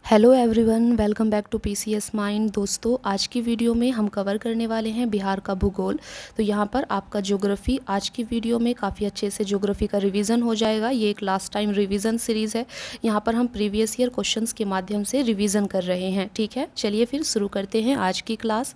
Hello everyone, welcome back to PCS mind. दोस्तों, आज की वीडियो में हम कवर करने वाले हैं बिहार का भूगोल। तो यहाँ पर आपका ज्योग्राफी आज की वीडियो में काफ़ी अच्छे से ज्योग्राफी का रिवीजन हो जाएगा। ये एक लास्ट टाइम रिवीजन सीरीज़ है। यहाँ पर हम प्रीवियस ईयर क्वेश्चंस के माध्यम से रिवीजन कर रहे हैं। ठीक है, चलिए फिर शुरू करते हैं आज की क्लास।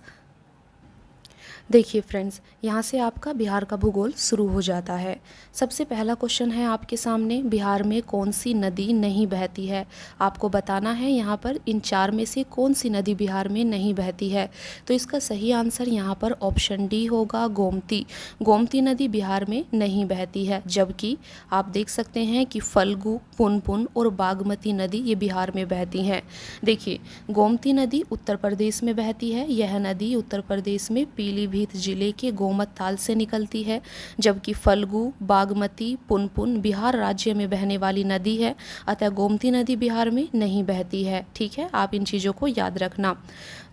देखिए फ्रेंड्स, यहाँ से आपका बिहार का भूगोल शुरू हो जाता है। सबसे पहला क्वेश्चन है आपके सामने, बिहार में कौन सी नदी नहीं बहती है। आपको बताना है यहाँ पर इन चार में से कौन सी नदी बिहार में नहीं बहती है। तो इसका सही आंसर यहाँ पर ऑप्शन डी होगा, गोमती। गोमती नदी बिहार में नहीं बहती है, जबकि आप देख सकते हैं कि फल्गु, पुनपुन और बागमती नदी ये बिहार में बहती हैं। देखिए, गोमती नदी उत्तर प्रदेश में बहती है। यह नदी उत्तर प्रदेश में पीलीभीत जिले के गोमत ताल से निकलती है, जबकि फल्गु, बागमती, पुनपुन बिहार राज्य में बहने वाली नदी है। अतः गोमती नदी बिहार में नहीं बहती है। ठीक है, आप इन चीज़ों को याद रखना।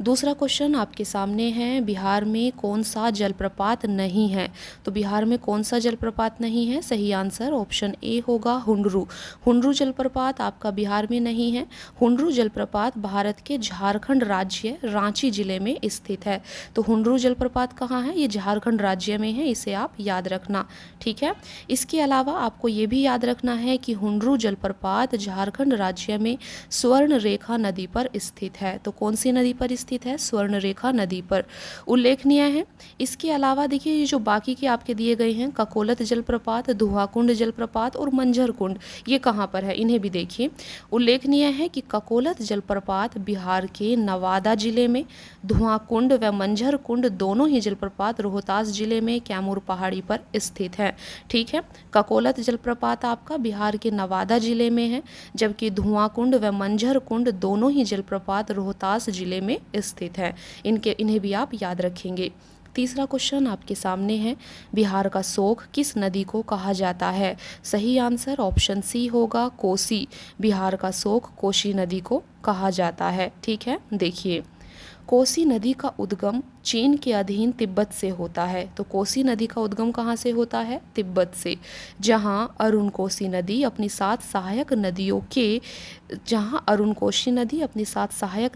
दूसरा क्वेश्चन आपके सामने है, बिहार में कौन सा जलप्रपात नहीं है। तो बिहार में कौन सा जलप्रपात नहीं है? सही आंसर ऑप्शन ए होगा, हुंडरू। हुंडरू जलप्रपात आपका बिहार में नहीं है। हुंडरू जलप्रपात भारत के झारखंड राज्य रांची जिले में स्थित है। तो हुंडरू जलप्रपात कहाँ है? ये झारखंड राज्य में है, इसे आप याद रखना। ठीक है, इसके अलावा आपको ये भी याद रखना है कि हुंडरू जलप्रपात झारखंड राज्य में स्वर्ण रेखा नदी पर स्थित है। तो कौन सी नदी पर स्थित है? स्वर्ण रेखा नदी पर। उल्लेखनीय है। इसके अलावा देखिए, ये जो बाकी के आपके दिए गए हैं, ककोलत जलप्रपात, धुआकुंड जलप्रपात और मंझर कुंड, ये कहाँ पर है? इन्हें भी देखिए। उल्लेखनीय है कि ककोलत जलप्रपात बिहार के नवादा जिले में, धुआकुंड व मंझर कुंड दोनों ही जलप्रपात रोहतास जिले में कैमूर पहाड़ी पर स्थित है। ठीक है, ककोलत जलप्रपात आपका बिहार के नवादा जिले में है, जबकि धुआकुंड व मंझर कुंड दोनों ही जलप्रपात रोहतास जिले में स्थित है। इन्हें भी आप याद रखेंगे। तीसरा क्वेश्चन आपके सामने है, बिहार का शोक किस नदी को कहा जाता है। सही आंसर ऑप्शन सी होगा, कोसी। बिहार का शोक कोसी नदी को कहा जाता है। ठीक है, देखिए, कोसी नदी का उद्गम चीन के अधीन तिब्बत से होता है। तो कोसी नदी का उद्गम कहाँ से होता है? तिब्बत से। अरुण कोसी नदी अपनी सात सहायक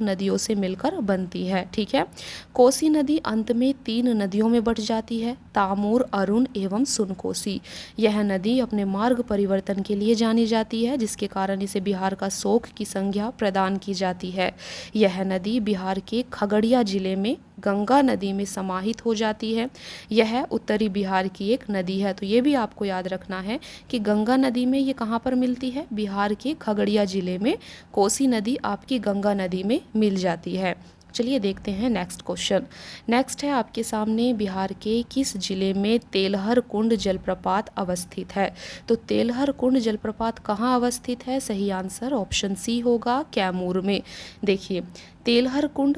नदियों से मिलकर बनती है। ठीक है, कोसी नदी अंत में तीन नदियों में बट जाती है, तामूर, अरुण एवं सुनकोसी। यह नदी अपने मार्ग परिवर्तन के लिए जानी जाती है, जिसके कारण इसे बिहार का शोक की संज्ञा प्रदान की जाती है। यह नदी बिहार के खगड़िया जिले में गंगा नदी में समाहित हो जाती है। यह उत्तरी बिहार की एक नदी है। तो ये भी आपको याद रखना है कि गंगा नदी में ये कहाँ पर मिलती है? बिहार के खगड़िया जिले में कोसी नदी आपकी गंगा नदी में मिल जाती है। चलिए देखते हैं नेक्स्ट क्वेश्चन। नेक्स्ट है आपके सामने, बिहार के किस जिले में तेलहर कुंड जलप्रपात अवस्थित है। तो तेलहर कुंड जलप्रपात कहाँ अवस्थित है? सही आंसर ऑप्शन सी होगा, कैमूर में। देखिए, तेलहर कुंड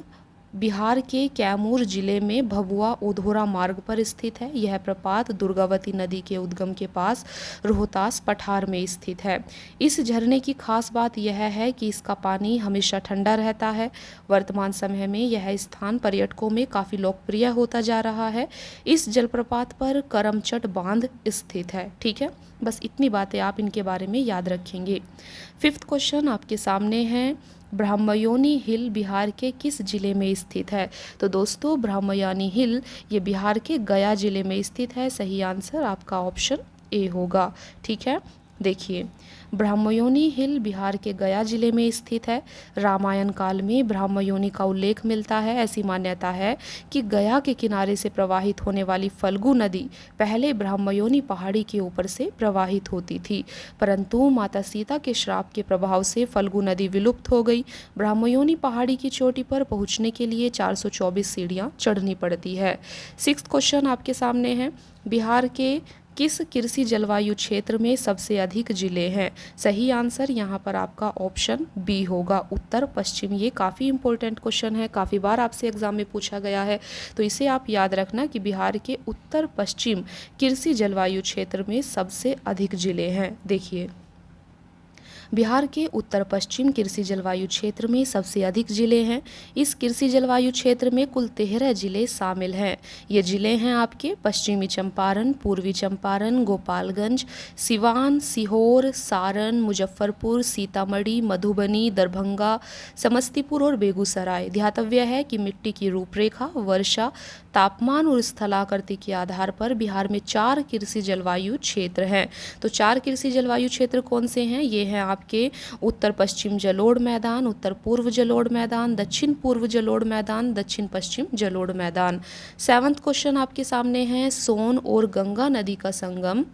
बिहार के कैमूर जिले में भभुआ उधोरा मार्ग पर स्थित है। यह प्रपात दुर्गावती नदी के उद्गम के पास रोहतास पठार में स्थित है। इस झरने की खास बात यह है कि इसका पानी हमेशा ठंडा रहता है। वर्तमान समय में यह स्थान पर्यटकों में काफ़ी लोकप्रिय होता जा रहा है। इस जलप्रपात पर करमचट बांध स्थित है। ठीक है, बस इतनी बातें आप इनके बारे में याद रखेंगे। फिफ्थ क्वेश्चन आपके सामने है, ब्राह्मयोनी हिल बिहार के किस जिले में स्थित है। तो दोस्तों, ब्राह्मयानी हिल ये बिहार के गया जिले में स्थित है। सही आंसर आपका ऑप्शन ए होगा। ठीक है, देखिए, ब्राह्मयोनी हिल बिहार के गया जिले में स्थित है। रामायण काल में ब्राह्मयोनी का उल्लेख मिलता है। ऐसी मान्यता है कि गया के किनारे से प्रवाहित होने वाली फल्गु नदी पहले ब्राह्मयोनी पहाड़ी के ऊपर से प्रवाहित होती थी, परंतु माता सीता के श्राप के प्रभाव से फल्गु नदी विलुप्त हो गई। ब्राह्मयोनी पहाड़ी की चोटी पर पहुंचने के लिए 424 सीढ़ियां चढ़नी पड़ती है। सिक्स्थ क्वेश्चन आपके सामने है, बिहार के किस कृषि जलवायु क्षेत्र में सबसे अधिक जिले हैं। सही आंसर यहाँ पर आपका ऑप्शन बी होगा, उत्तर पश्चिम। ये काफ़ी इंपॉर्टेंट क्वेश्चन है, काफ़ी बार आपसे एग्जाम में पूछा गया है। तो इसे आप याद रखना कि बिहार के उत्तर पश्चिम कृषि जलवायु क्षेत्र में सबसे अधिक जिले हैं। देखिए, बिहार के उत्तर पश्चिम कृषि जलवायु क्षेत्र में सबसे अधिक जिले हैं। इस कृषि जलवायु क्षेत्र में कुल 13 जिले शामिल हैं। ये जिले हैं आपके पश्चिमी चंपारण, पूर्वी चंपारण, गोपालगंज, सिवान, सीहोर, सारण, मुजफ्फरपुर, सीतामढ़ी, मधुबनी, दरभंगा, समस्तीपुर और बेगूसराय। ध्यातव्य है कि मिट्टी की रूपरेखा, वर्षा, तापमान और स्थलाकृति के आधार पर बिहार में 4 कृषि जलवायु क्षेत्र हैं। तो 4 कृषि जलवायु क्षेत्र कौन से हैं? ये हैं आपके उत्तर पश्चिम जलोढ़ मैदान, उत्तर पूर्व जलोढ़ मैदान, दक्षिण पूर्व जलोढ़ मैदान, दक्षिण पश्चिम जलोढ़ मैदान। 7वां क्वेश्चन आपके सामने है, सोन और गंगा नदी का संगम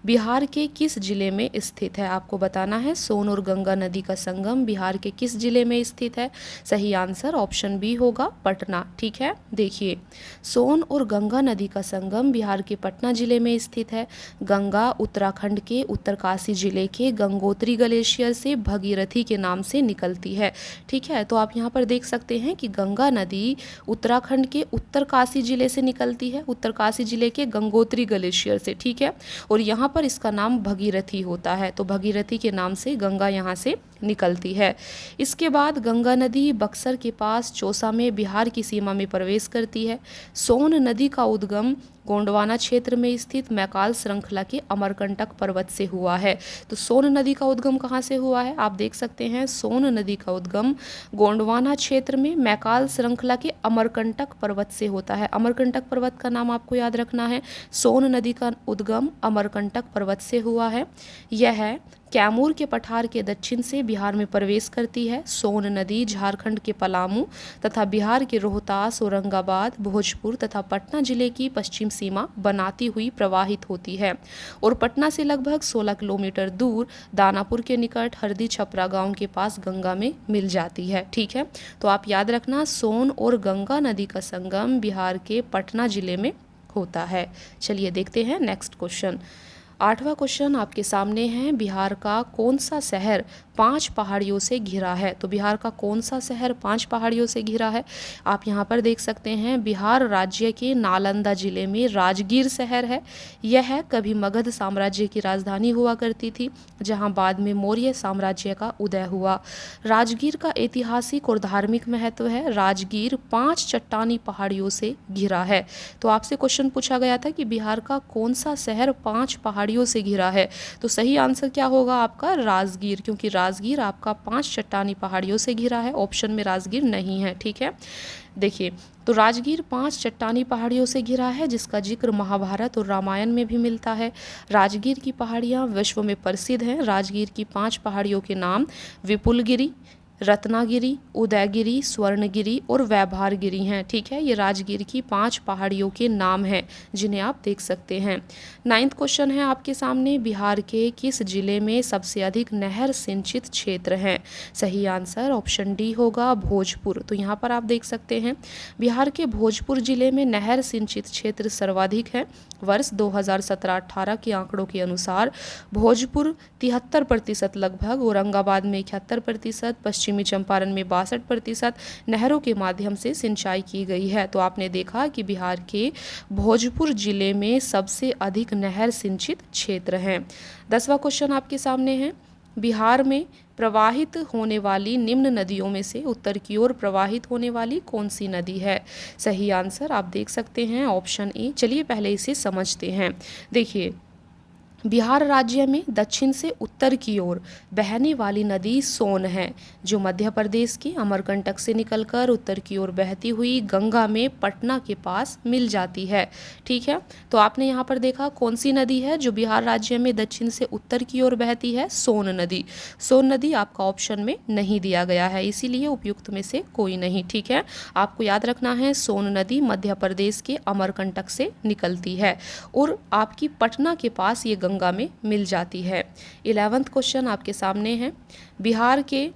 बिहार के किस जिले में स्थित है? आपको बताना है सोन और गंगा नदी का संगम बिहार के किस जिले में स्थित है? सही आंसर ऑप्शन बी होगा, पटना। ठीक है, देखिए सोन और गंगा नदी का संगम बिहार के पटना जिले में स्थित है। गंगा उत्तराखंड के उत्तरकाशी जिले के गंगोत्री ग्लेशियर से भगीरथी के नाम से निकलती है। ठीक है, तो आप यहाँ पर देख सकते हैं कि गंगा नदी उत्तराखंड के उत्तरकाशी जिले से निकलती है, उत्तरकाशी जिले के गंगोत्री ग्लेशियर से। ठीक है, और यहाँ पर इसका नाम भगीरथी होता है, तो भगीरथी के नाम से गंगा यहाँ से निकलती है। इसके बाद गंगा नदी बक्सर के पास चौसा में बिहार की सीमा में प्रवेश करती है। सोन नदी का उद्गम गोंडवाना क्षेत्र में स्थित मैकाल श्रृंखला के अमरकंटक पर्वत से हुआ है। तो सोन नदी का उद्गम कहाँ से हुआ है? आप देख सकते हैं सोन नदी का उद्गम गोंडवाना क्षेत्र में मैकाल श्रृंखला के अमरकंटक पर्वत से होता है। अमरकंटक पर्वत का नाम आपको याद रखना है। सोन नदी का उद्गम अमरकंटक पर्वत से हुआ है। यह कैमूर के पठार के दक्षिण से बिहार में प्रवेश करती है। सोन नदी झारखंड के पलामू तथा बिहार के रोहतास, औरंगाबाद, भोजपुर तथा पटना जिले की पश्चिम सीमा बनाती हुई प्रवाहित होती है और पटना से लगभग 16 किलोमीटर दूर दानापुर के निकट हरदी छपरा गांव के पास गंगा में मिल जाती है। ठीक है, तो आप याद रखना सोन और गंगा नदी का संगम बिहार के पटना जिले में होता है। चलिए देखते हैं नेक्स्ट क्वेश्चन। 8वां क्वेश्चन आपके सामने है, बिहार का कौन सा शहर 5 पहाड़ियों से घिरा है? तो बिहार का कौन सा शहर 5 पहाड़ियों से घिरा है? आप यहाँ पर देख सकते हैं बिहार राज्य के नालंदा जिले में राजगीर शहर है। यह कभी मगध साम्राज्य की राजधानी हुआ करती थी, जहाँ बाद में मौर्य साम्राज्य का उदय हुआ। राजगीर का ऐतिहासिक और धार्मिक महत्व है। राजगीर 5 चट्टानी पहाड़ियों से घिरा है। तो आपसे क्वेश्चन पूछा गया था कि बिहार का कौन सा शहर 5 पहाड़ियों से घिरा है, तो सही आंसर क्या होगा आपका? राजगीर, क्योंकि राजगीर आपका 5 चट्टानी पहाड़ियों से घिरा है। ऑप्शन में राजगीर नहीं है। ठीक है, देखिए तो राजगीर 5 चट्टानी पहाड़ियों से घिरा है, जिसका जिक्र महाभारत और रामायण में भी मिलता है। राजगीर की पहाड़ियाँ विश्व में प्रसिद्ध हैं। राजगीर की 5 पहाड़ियों के नाम विपुलगिरी, रत्नागिरी, उदयगिरी, स्वर्णगिरी और वैभारगिरी हैं। ठीक है, ये राजगीर की 5 पहाड़ियों के नाम हैं जिन्हें आप देख सकते हैं। 9वां क्वेश्चन है आपके सामने, बिहार के किस जिले में सबसे अधिक नहर सिंचित क्षेत्र हैं? सही आंसर ऑप्शन डी होगा, भोजपुर। तो यहाँ पर आप देख सकते हैं बिहार के भोजपुर जिले में नहर सिंचित क्षेत्र सर्वाधिक है। वर्ष 2017-18 के आंकड़ों के अनुसार भोजपुर 73% लगभग, औरंगाबाद में 71%, पश्चिमी चंपारण में 62% नहरों के माध्यम से सिंचाई की गई है। तो आपने देखा कि बिहार के भोजपुर जिले में सबसे अधिक नहर सिंचित क्षेत्र हैं। 10वां क्वेश्चन आपके सामने है, बिहार में प्रवाहित होने वाली निम्न नदियों में से उत्तर की ओर प्रवाहित होने वाली कौन सी नदी है? सही आंसर आप देख सकते हैं ऑप्शन ए। चलिए पहले इसे समझते हैं। देखिए बिहार राज्य में दक्षिण से उत्तर की ओर बहने वाली नदी सोन है, जो मध्य प्रदेश के अमरकंटक से निकलकर उत्तर की ओर बहती हुई गंगा में पटना के पास मिल जाती है। ठीक है, तो आपने यहाँ पर देखा कौन सी नदी है जो बिहार राज्य में दक्षिण से उत्तर की ओर बहती है? सोन नदी। सोन नदी आपका ऑप्शन में नहीं दिया गया है, इसीलिए उपयुक्त में से कोई नहीं। ठीक है, आपको याद रखना है सोन नदी मध्य प्रदेश के अमरकंटक से निकलती है और आपकी पटना के पास ये गंगा में मिल जाती है। 11वां क्वेश्चन आपके सामने है, बिहार के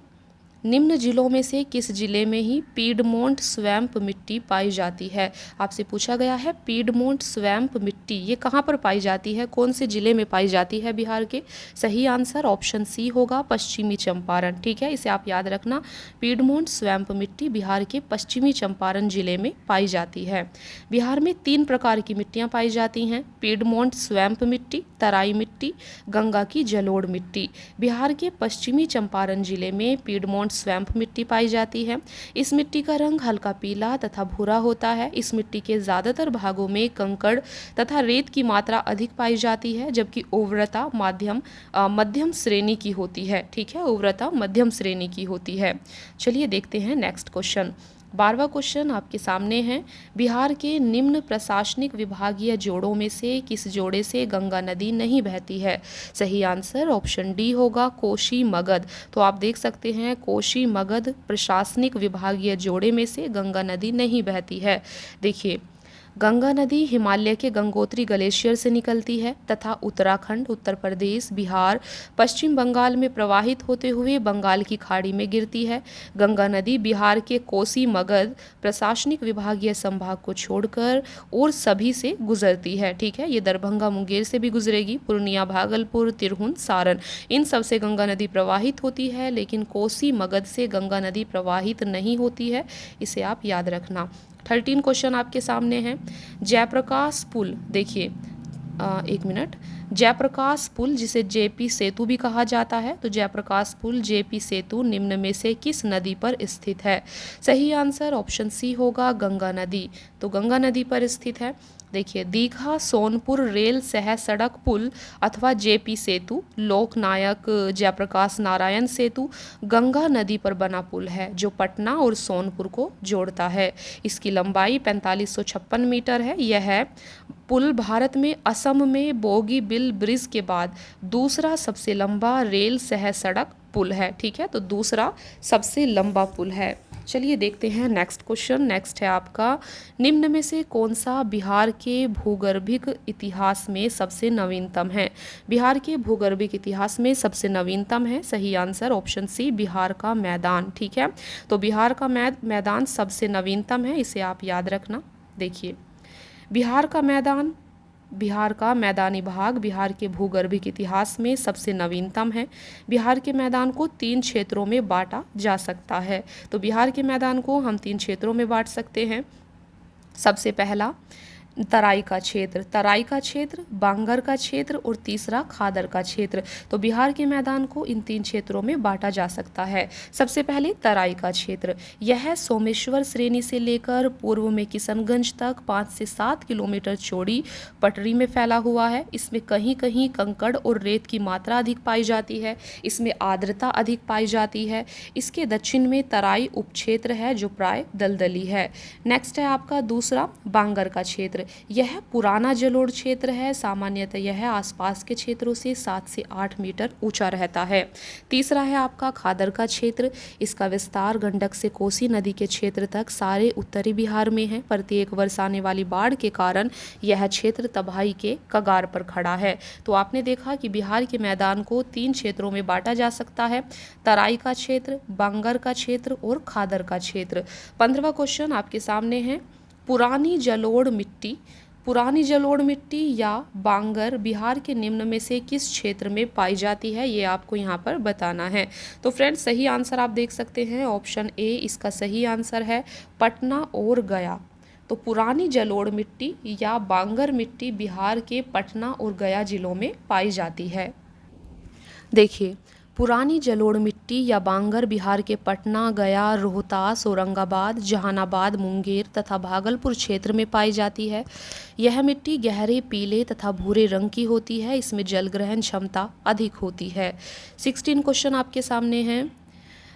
निम्न जिलों में से किस जिले में ही पीडमोंट स्वैम्प मिट्टी पाई जाती है? आपसे पूछा गया है पीडमोंट स्वैम्प मिट्टी ये कहाँ पर पाई जाती है, कौन से जिले में पाई जाती है बिहार के? सही आंसर ऑप्शन सी होगा पश्चिमी चंपारण। ठीक है, इसे आप याद रखना। पीडमोंट स्वैम्प मिट्टी बिहार के पश्चिमी चंपारण जिले में पाई जाती है। बिहार में 3 प्रकार की मिट्टियाँ पाई जाती हैं, पीडमोंट स्वैम्प मिट्टी, तराई मिट्टी, गंगा की जलोढ़ मिट्टी। बिहार के पश्चिमी चंपारण जिले में पीडमोंट स्वैम्प मिट्टी पाई जाती है। इस मिट्टी का रंग हल्का पीला तथा भूरा होता है। इस मिट्टी के ज़्यादातर भागों में कंकड़ तथा रेत की मात्रा अधिक पाई जाती है, जबकि उर्वरता मध्यम श्रेणी की होती है। ठीक है, उर्वरता मध्यम श्रेणी की होती है। चलिए देखते हैं नेक्स्ट क्वेश्चन। 12वां क्वेश्चन आपके सामने है। बिहार के निम्न प्रशासनिक विभागीय जोड़ों में से किस जोड़े से गंगा नदी नहीं बहती है? सही आंसर ऑप्शन डी होगा कोशी मगध। तो आप देख सकते हैं कोशी मगध प्रशासनिक विभागीय जोड़े में से गंगा नदी नहीं बहती है। देखिए, गंगा नदी हिमालय के गंगोत्री ग्लेशियर से निकलती है तथा उत्तराखंड, उत्तर प्रदेश, बिहार, पश्चिम बंगाल में प्रवाहित होते हुए बंगाल की खाड़ी में गिरती है। गंगा नदी बिहार के कोसी मगध प्रशासनिक विभागीय संभाग को छोड़कर और सभी से गुजरती है। ठीक है, ये दरभंगा मुंगेर से भी गुजरेगी, पूर्णिया, भागलपुर, तिरहुन, सारण, इन सब से गंगा नदी प्रवाहित होती है, लेकिन कोसी मगध से गंगा नदी प्रवाहित नहीं होती है। इसे आप याद रखना। 13 क्वेश्चन आपके सामने है। जयप्रकाश पुल, देखिए एक मिनट, जयप्रकाश पुल जिसे जेपी सेतु भी कहा जाता है, तो जयप्रकाश पुल जेपी सेतु निम्न में से किस नदी पर स्थित है? सही आंसर ऑप्शन सी होगा गंगा नदी। तो गंगा नदी पर स्थित है। देखिए, दीघा सोनपुर रेल सह सड़क पुल अथवा जेपी सेतु, लोकनायक जयप्रकाश नारायण सेतु गंगा नदी पर बना पुल है जो पटना और सोनपुर को जोड़ता है। इसकी लंबाई 4556 मीटर है। यह पुल भारत में असम में बोगीबिल ब्रिज के बाद दूसरा सबसे लंबा रेल सह सड़क पुल है। ठीक है, तो दूसरा सबसे लंबा पुल है। चलिए देखते हैं नेक्स्ट क्वेश्चन। नेक्स्ट है आपका, निम्न में से कौन सा बिहार के भूगर्भिक इतिहास में सबसे नवीनतम है? बिहार के भूगर्भिक इतिहास में सबसे नवीनतम है, सही आंसर ऑप्शन सी बिहार का मैदान। ठीक है, तो बिहार का मैदान सबसे नवीनतम है, इसे आप याद रखना। देखिए, बिहार का मैदानी भाग बिहार के भूगर्भिक इतिहास में सबसे नवीनतम है। बिहार के मैदान को 3 क्षेत्रों में बांटा जा सकता है। तो बिहार के मैदान को हम 3 क्षेत्रों में बांट सकते हैं। सबसे पहला तराई का क्षेत्र, बांगर का क्षेत्र और तीसरा खादर का क्षेत्र। तो बिहार के मैदान को इन 3 क्षेत्रों में बांटा जा सकता है। सबसे पहले तराई का क्षेत्र, यह सोमेश्वर श्रेणी से लेकर पूर्व में किशनगंज तक 5 से 7 किलोमीटर चौड़ी पटरी में फैला हुआ है। इसमें कहीं कहीं कंकड़ और रेत की मात्रा अधिक पाई जाती है। इसमें आर्द्रता अधिक पाई जाती है। इसके दक्षिण में तराई उपक्षेत्र है जो प्राय दलदली है। नेक्स्ट है आपका दूसरा बांगर का क्षेत्र। यह पुराना जलोढ़ क्षेत्र है। सामान्यतः यह आसपास के क्षेत्रों से 7 से 8 मीटर ऊंचा रहता है। तीसरा है आपका खादर का क्षेत्र। इसका विस्तार गंडक से कोसी नदी के क्षेत्र तक सारे उत्तरी बिहार में है। प्रत्येक वर्ष आने वाली बाढ़ के कारण यह क्षेत्र तबाही के कगार पर खड़ा है। तो आपने देखा कि बिहार के मैदान को 3 क्षेत्रों में बांटा जा सकता है, तराई का क्षेत्र, बांगर का क्षेत्र और खादर का क्षेत्र। 15वां क्वेश्चन आपके सामने है। पुरानी जलोढ़ मिट्टी या बांगर बिहार के निम्न में से किस क्षेत्र में पाई जाती है, ये आपको यहाँ पर बताना है। तो फ्रेंड्स, सही आंसर आप देख सकते हैं ऑप्शन ए इसका सही आंसर है, पटना और गया। तो पुरानी जलोढ़ मिट्टी या बांगर मिट्टी बिहार के पटना और गया जिलों में पाई जाती है। देखिए, पुरानी जलोढ़ मिट्टी या बांगर बिहार के पटना, गया, रोहतास, औरंगाबाद, जहानाबाद, मुंगेर तथा भागलपुर क्षेत्र में पाई जाती है। यह मिट्टी गहरे पीले तथा भूरे रंग की होती है। इसमें जल ग्रहण क्षमता अधिक होती है। 16 क्वेश्चन आपके सामने हैं।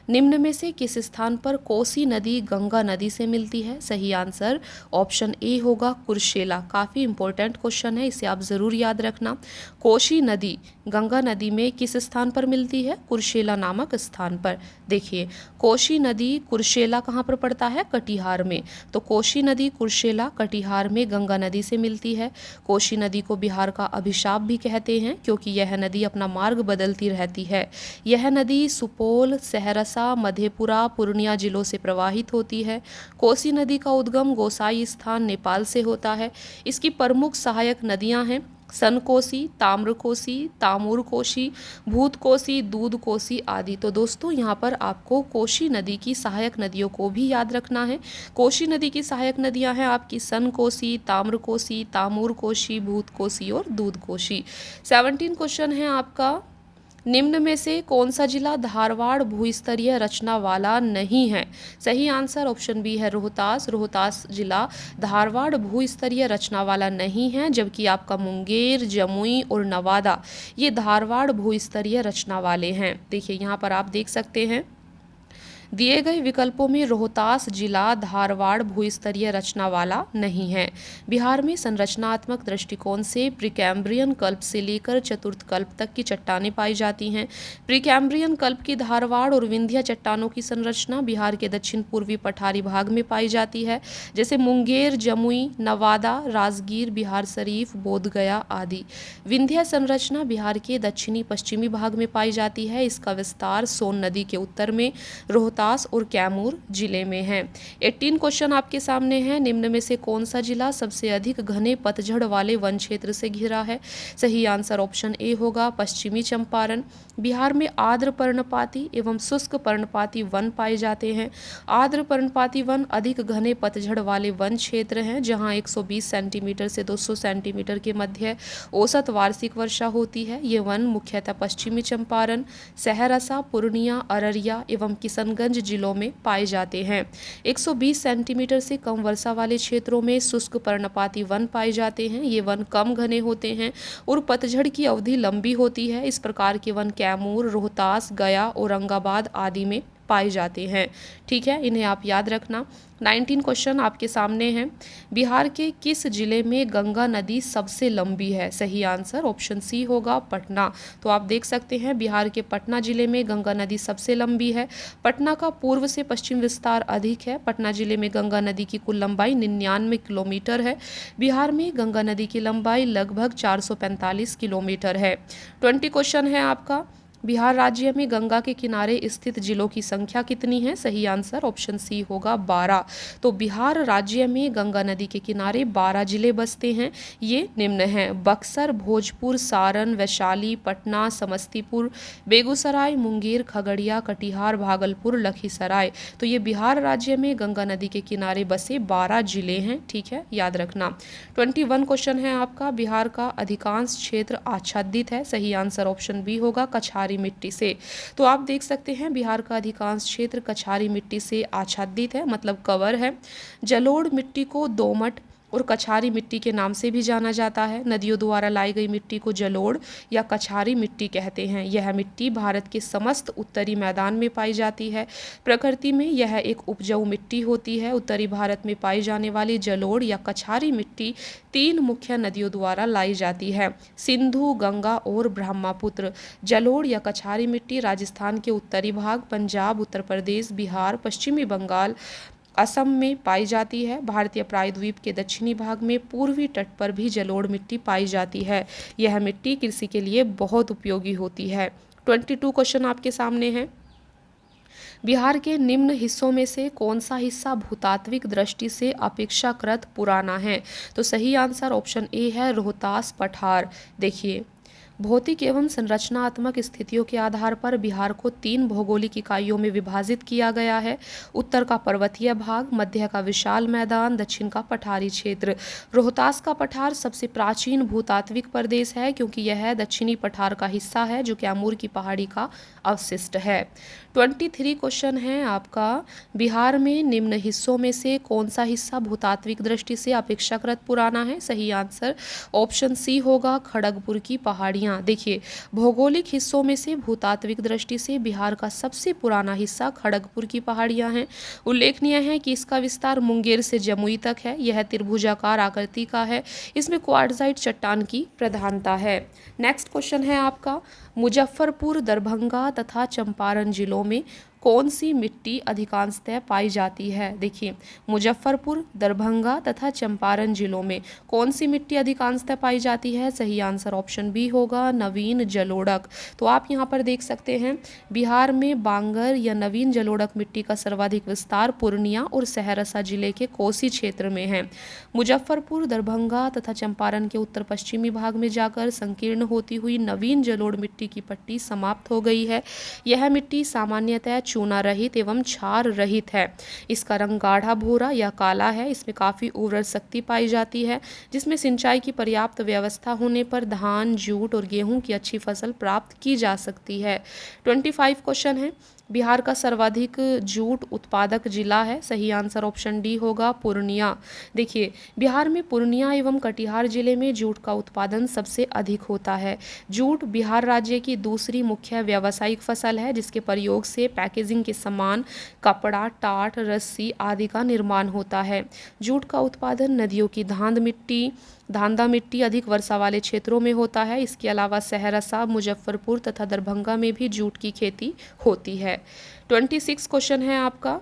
निम्न में से किस स्थान पर कोसी नदी गंगा नदी से मिलती है? सही आंसर ऑप्शन ए होगा कुर्सेला। काफ़ी इंपॉर्टेंट क्वेश्चन है, इसे आप ज़रूर याद रखना। कोसी नदी गंगा नदी में किस स्थान पर मिलती है? कुर्सेला नामक स्थान पर। देखिए, कोसी नदी कुर्सेला कहाँ पर पड़ता है? कटिहार में। तो कोसी नदी कुर्सेला कटिहार में गंगा नदी से मिलती है। कोसी नदी को बिहार का अभिशाप भी कहते हैं क्योंकि यह नदी अपना मार्ग बदलती रहती है। यह नदी सुपौल, सहरसा, सहरसा, मधेपुरा, पूर्णिया जिलों से प्रवाहित होती है। कोसी नदी का उद्गम गोसाई स्थान नेपाल से होता है। इसकी प्रमुख सहायक नदियां हैं सनकोसी, ताम्रकोसी, तामुरकोसी, भूतकोसी, दूधकोसी आदि। तो दोस्तों यहाँ पर आपको कोसी नदी की सहायक नदियों को भी याद रखना है। कोसी नदी की सहायक नदियाँ हैं आपकी सनकोसी, ताम्रकोसी, तामुरकोसी, भूतकोसी और दूधकोसी। 17 क्वेश्चन है आपका, निम्न में से कौन सा जिला धारवाड़ भूस्तरीय रचना वाला नहीं है? सही आंसर ऑप्शन बी है रोहतास। रोहतास जिला धारवाड़ भूस्तरीय रचना वाला नहीं है, जबकि आपका मुंगेर, जमुई और नवादा ये धारवाड़ भूस्तरीय रचना वाले हैं। देखिए यहाँ पर आप देख सकते हैं दिए गए विकल्पों में रोहतास जिला धारवाड़ भूस्तरीय रचना वाला नहीं है। बिहार में संरचनात्मक दृष्टिकोण से प्रीकैम्ब्रियन कल्प से लेकर चतुर्थ कल्प तक की चट्टानें पाई जाती हैं। प्रीकैम्ब्रियन कल्प की धारवाड़ और विंध्य चट्टानों की संरचना बिहार के दक्षिण पूर्वी पठारी भाग में पाई जाती है, जैसे मुंगेर, जमुई, नवादा, राजगीर, बिहार शरीफ, बोधगया आदि। विंध्य संरचना बिहार के दक्षिणी पश्चिमी भाग में पाई जाती है। इसका विस्तार सोन नदी के उत्तर में रोहतास और कैमूर जिले में है। 18 क्वेश्चन आपके सामने हैं, निम्न में से कौन सा जिला सबसे अधिक घने पतझड़ वाले वन क्षेत्र से घिरा है? सही आंसर ऑप्शन ए होगा पश्चिमी चंपारण। बिहार में आर्द्र पर्णपाती एवं शुष्क पर्णपाती वन पाए जाते हैं। आर्द्र पर्णपाती वन अधिक घने पतझड़ वाले वन क्षेत्र हैं, जहां 120 सेंटीमीटर से 200 सेंटीमीटर के मध्य औसत वार्षिक वर्षा होती है। ये वन मुख्यतः पश्चिमी चंपारण, सहरसा, पूर्णिया, अररिया एवं किशनगंज जिलों में पाए जाते हैं। 120 सेंटीमीटर से कम वर्षा वाले क्षेत्रों में शुष्क पर्णपाती वन पाए जाते हैं। ये वन कम घने होते हैं और पतझड़ की अवधि लंबी होती है। इस प्रकार के वन कैमूर, रोहतास, गया, औरंगाबाद आदि में पाए जाते हैं। ठीक है, इन्हें आप याद रखना। 19 क्वेश्चन आपके सामने हैं, बिहार के किस जिले में गंगा नदी सबसे लंबी है? सही आंसर ऑप्शन सी होगा पटना। तो आप देख सकते हैं बिहार के पटना जिले में गंगा नदी सबसे लंबी है। पटना का पूर्व से पश्चिम विस्तार अधिक है। पटना जिले में गंगा नदी की कुल लंबाई 99 किलोमीटर है। बिहार में गंगा नदी की लंबाई लगभग 445 किलोमीटर है। 20 क्वेश्चन है आपका, बिहार राज्य में गंगा के किनारे स्थित जिलों की संख्या कितनी है? सही आंसर ऑप्शन सी होगा 12। तो बिहार राज्य में गंगा नदी के किनारे 12 जिले बसते हैं। ये निम्न हैं बक्सर, भोजपुर, सारण, वैशाली, पटना, समस्तीपुर, बेगूसराय, मुंगेर, खगड़िया, कटिहार, भागलपुर, लखीसराय। तो ये बिहार राज्य में गंगा नदी के किनारे बसे 12 जिले हैं। ठीक है, याद रखना। 21 क्वेश्चन है आपका, बिहार का अधिकांश क्षेत्र आच्छादित है। सही आंसर ऑप्शन बी होगा कछारी मिट्टी से। तो आप देख सकते हैं बिहार का अधिकांश क्षेत्र कछारी मिट्टी से आच्छादित है, मतलब कवर है। जलोढ़ मिट्टी को दोमट और कछारी मिट्टी के नाम से भी जाना जाता है। नदियों द्वारा लाई गई मिट्टी को जलोढ़ या कछारी मिट्टी कहते हैं। यह मिट्टी भारत के समस्त उत्तरी मैदान में पाई जाती है। प्रकृति में यह एक उपजाऊ मिट्टी होती है। उत्तरी भारत में पाई जाने वाली जलोढ़ या कछारी मिट्टी 3 मुख्य नदियों द्वारा लाई जाती है, सिंधु, गंगा और ब्रह्मपुत्र। जलोढ़ या कछारी मिट्टी राजस्थान के उत्तरी भाग, पंजाब, उत्तर प्रदेश, बिहार, पश्चिमी बंगाल, असम में पाई जाती है। भारतीय प्रायद्वीप के दक्षिणी भाग में पूर्वी तट पर भी जलोढ़ मिट्टी पाई जाती है। यह मिट्टी कृषि के लिए बहुत उपयोगी होती है। 22 क्वेश्चन आपके सामने है, बिहार के निम्न हिस्सों में से कौन सा हिस्सा भूतात्विक दृष्टि से अपेक्षाकृत पुराना है? तो सही आंसर ऑप्शन ए है रोहतास पठार। देखिए, भौतिक एवं संरचनात्मक स्थितियों के आधार पर बिहार को 3 भौगोलिक इकाइयों में विभाजित किया गया है। उत्तर का पर्वतीय भाग, मध्य का विशाल मैदान, दक्षिण का पठारी क्षेत्र। रोहतास का पठार सबसे प्राचीन भूतात्विक प्रदेश है, क्योंकि यह दक्षिणी पठार का हिस्सा है जो कैमूर की पहाड़ी का अवशिष्ट है। 23 क्वेश्चन है आपका, बिहार में निम्न हिस्सों में से कौन सा हिस्सा भूतात्विक दृष्टि से अपेक्षाकृत पुराना है? सही आंसर ऑप्शन सी होगा खड़गपुर की पहाड़ियाँ। देखिए, भौगोलिक हिस्सों में से भूतात्विक दृष्टि से बिहार का सबसे पुराना हिस्सा खड़गपुर की पहाड़ियाँ हैं। उल्लेखनीय है कि इसका विस्तार मुंगेर से जमुई तक है। यह त्रिभुजाकार आकृति का है। इसमें क्वार्टजाइट चट्टान की प्रधानता है। नेक्स्ट क्वेश्चन है आपका, मुजफ्फरपुर, दरभंगा तथा चंपारण जिलों में कौन सी मिट्टी अधिकांशतः पाई जाती है? देखिए, मुजफ्फरपुर, दरभंगा तथा चंपारण जिलों में कौन सी मिट्टी अधिकांशतः पाई जाती है? सही आंसर ऑप्शन बी होगा, नवीन जलोढ़क। तो आप यहाँ पर देख सकते हैं बिहार में बांगर या नवीन जलोढ़क मिट्टी का सर्वाधिक विस्तार पूर्णिया और सहरसा जिले के कोसी क्षेत्र में है। मुजफ्फरपुर, दरभंगा तथा चंपारण के उत्तर पश्चिमी भाग में जाकर संकीर्ण होती हुई नवीन जलोढ़ मिट्टी की पट्टी समाप्त हो गई है। यह मिट्टी सामान्यतः चूना रहित एवं क्षार रहित है। इसका रंग गाढ़ा भूरा या काला है। इसमें काफ़ी उर्वरक शक्ति पाई जाती है, जिसमें सिंचाई की पर्याप्त व्यवस्था होने पर धान, जूट और गेहूं की अच्छी फसल प्राप्त की जा सकती है। 25 क्वेश्चन है। बिहार का सर्वाधिक जूट उत्पादक जिला है। सही आंसर ऑप्शन डी होगा, पूर्णिया। देखिए, बिहार में पूर्णिया एवं कटिहार जिले में जूट का उत्पादन सबसे अधिक होता है। जूट बिहार राज्य की दूसरी मुख्य व्यावसायिक फसल है, जिसके प्रयोग से पैकेजिंग के सामान, कपड़ा, टाट, रस्सी आदि का निर्माण होता है। जूट का उत्पादन नदियों की धांधा मिट्टी अधिक वर्षा वाले क्षेत्रों में होता है। इसके अलावा सहरसा, मुजफ्फरपुर तथा दरभंगा में भी जूट की खेती होती है। 26 क्वेश्चन है आपका।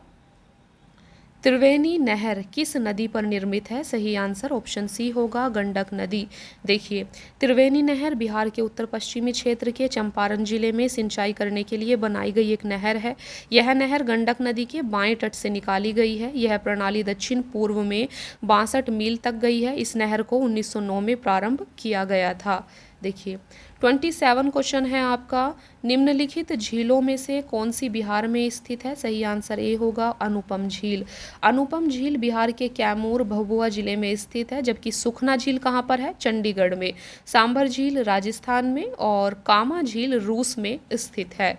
त्रिवेणी नहर किस नदी पर निर्मित है? सही आंसर ऑप्शन सी होगा, गंडक नदी। देखिए, त्रिवेणी नहर बिहार के उत्तर पश्चिमी क्षेत्र के चंपारण जिले में सिंचाई करने के लिए बनाई गई एक नहर है। यह नहर गंडक नदी के बाएं तट से निकाली गई है। यह प्रणाली दक्षिण पूर्व में 62 मील तक गई है। इस नहर को 1909 में प्रारंभ किया गया था। देखिए, 27 क्वेश्चन है आपका। निम्नलिखित झीलों में से कौन सी बिहार में स्थित है? सही आंसर ए होगा, अनुपम झील। अनुपम झील बिहार के कैमूर, भभुआ जिले में स्थित है, जबकि सुखना झील कहाँ पर है? चंडीगढ़ में। सांभर झील राजस्थान में और कामा झील रूस में स्थित है।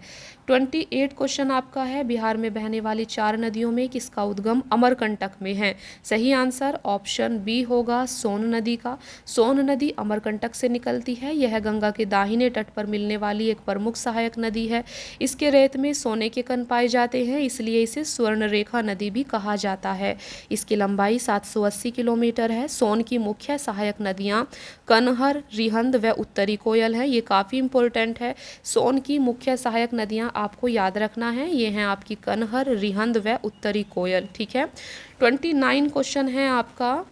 28 क्वेश्चन आपका है। बिहार में बहने वाली 4 नदियों में किसका उद्गम अमरकंटक में है? सही आंसर ऑप्शन बी होगा, सोन नदी का। सोन नदी अमरकंटक से निकलती है। यह गंगा के दाहिने तट पर मिलने वाली एक प्रमुख सहायक नदी है। इसके रेत में सोने के कण पाए जाते हैं, इसलिए इसे स्वर्णरेखा नदी भी कहा जाता है। इसकी लंबाई 780 किलोमीटर है। सोन की मुख्य सहायक नदियाँ कनहर, रिहंद व उत्तरी कोयल है। ये काफ़ी इंपॉर्टेंट है। सोन की मुख्य सहायक नदियाँ आपको याद रखना है, ये हैं आपकी कनहर, रिहंद व उत्तरी कोयल। ठीक है। 29 क्वेश्चन है आपका।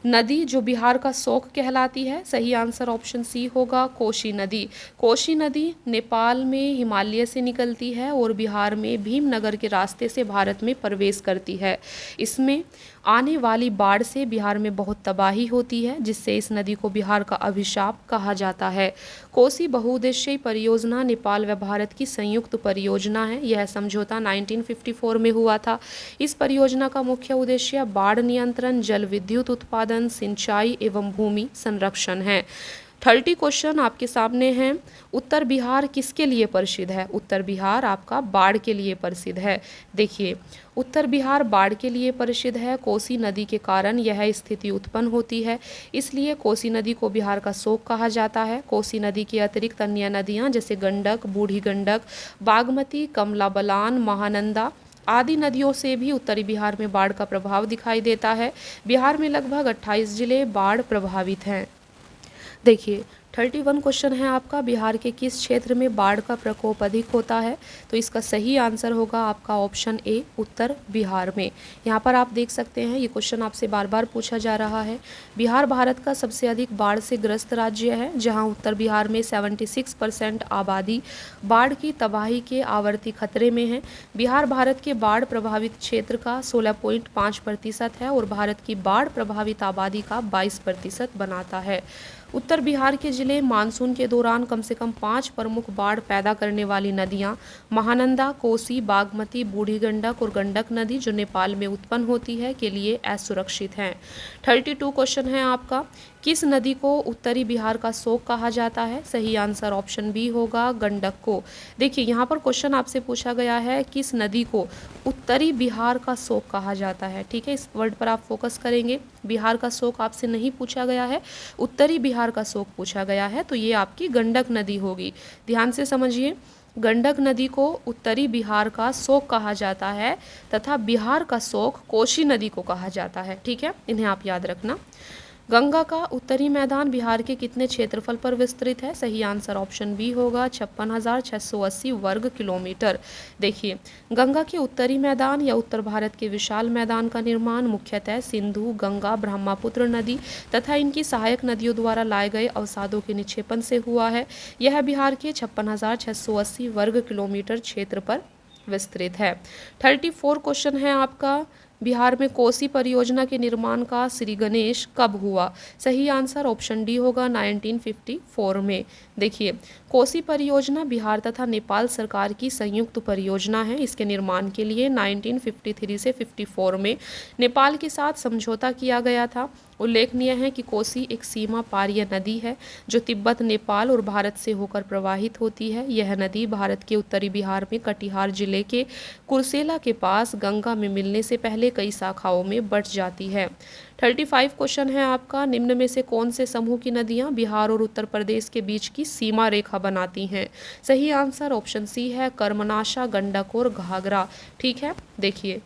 नदी जो बिहार का शोक कहलाती है? सही आंसर ऑप्शन सी होगा, कोशी नदी। कोशी नदी नेपाल में हिमालय से निकलती है और बिहार में भीमनगर के रास्ते से भारत में प्रवेश करती है। इसमें आने वाली बाढ़ से बिहार में बहुत तबाही होती है, जिससे इस नदी को बिहार का अभिशाप कहा जाता है। कोसी बहुउद्देशीय परियोजना नेपाल व भारत की संयुक्त परियोजना है। यह समझौता 1954 में हुआ था। इस परियोजना का मुख्य उद्देश्य बाढ़ नियंत्रण, जल विद्युत उत्पादन, सिंचाई एवं भूमि संरक्षण है। 30 क्वेश्चन आपके सामने हैं। उत्तर बिहार किसके लिए प्रसिद्ध है? उत्तर बिहार आपका बाढ़ के लिए प्रसिद्ध है। देखिए, उत्तर बिहार बाढ़ के लिए प्रसिद्ध है। कोसी नदी के कारण यह स्थिति उत्पन्न होती है, इसलिए कोसी नदी को बिहार का शोक कहा जाता है। कोसी नदी के अतिरिक्त अन्य नदियाँ जैसे गंडक, बूढ़ी गंडक, बागमती, कमला बलान, महानंदा आदि नदियों से भी उत्तरी बिहार में बाढ़ का प्रभाव दिखाई देता है। बिहार में लगभग 28 जिले बाढ़ प्रभावित हैं। देखिए, 31 क्वेश्चन है आपका। बिहार के किस क्षेत्र में बाढ़ का प्रकोप अधिक होता है? तो इसका सही आंसर होगा आपका ऑप्शन ए, उत्तर बिहार में। यहाँ पर आप देख सकते हैं, ये क्वेश्चन आपसे बार बार पूछा जा रहा है। बिहार भारत का सबसे अधिक बाढ़ से ग्रस्त राज्य है, जहाँ उत्तर बिहार में 76% आबादी बाढ़ की तबाही के आवर्ती खतरे में है। बिहार भारत के बाढ़ प्रभावित क्षेत्र का 16.5% है और भारत की बाढ़ प्रभावित आबादी का 22% बनाता है। उत्तर बिहार के जिले मानसून के दौरान कम से कम 5 प्रमुख बाढ़ पैदा करने वाली नदियां महानंदा, कोसी, बागमती, बूढ़ी गंडक और गंडक नदी जो नेपाल में उत्पन्न होती है के लिए असुरक्षित हैं। 32 क्वेश्चन है आपका। किस नदी को उत्तरी बिहार का शोक कहा जाता है? सही आंसर ऑप्शन बी होगा, गंडक को। देखिए, यहाँ पर क्वेश्चन आपसे पूछा गया है किस नदी को उत्तरी बिहार का शोक कहा जाता है। ठीक है, इस वर्ड पर आप फोकस करेंगे। बिहार का शोक आपसे नहीं पूछा गया है, उत्तरी बिहार का शोक पूछा गया है, तो ये आपकी गंडक नदी होगी। ध्यान से समझिए, गंडक नदी को उत्तरी बिहार का शोक कहा जाता है तथा बिहार का शोक कोशी नदी को कहा जाता है। ठीक है, इन्हें आप याद रखना। गंगा का उत्तरी मैदान बिहार के कितने क्षेत्रफल पर विस्तृत है? सही आंसर ऑप्शन बी होगा 56,680 वर्ग किलोमीटर। देखिए, गंगा के उत्तरी मैदान या उत्तर भारत के विशाल मैदान का निर्माण मुख्यतः सिंधु, गंगा, ब्रह्मपुत्र नदी तथा इनकी सहायक नदियों द्वारा लाए गए अवसादों के निक्षेपण से हुआ है। यह बिहार के 56,680 वर्ग किलोमीटर क्षेत्र पर विस्तृत है। 34 क्वेश्चन है आपका, बिहार में कोसी परियोजना के निर्माण का श्री गणेश कब हुआ? सही आंसर ऑप्शन डी होगा 1954 में। देखिए, कोसी परियोजना बिहार तथा नेपाल सरकार की संयुक्त परियोजना है। इसके निर्माण के लिए 1953 से 54 में नेपाल के साथ समझौता किया गया था। उल्लेखनीय है कि कोसी एक सीमा पारीय नदी है जो तिब्बत, नेपाल और भारत से होकर प्रवाहित होती है। यह नदी भारत के उत्तरी बिहार में कटिहार जिले के कुर्सेला के पास गंगा में मिलने से पहले कई शाखाओं में बंट जाती है। 35 क्वेश्चन है आपका, निम्न में से कौन से समूह की नदियां बिहार और उत्तर प्रदेश के बीच की सीमा रेखा बनाती हैं? सही आंसर ऑप्शन सी है कर्मनाशा, गंडक और घाघरा। ठीक है, देखिए,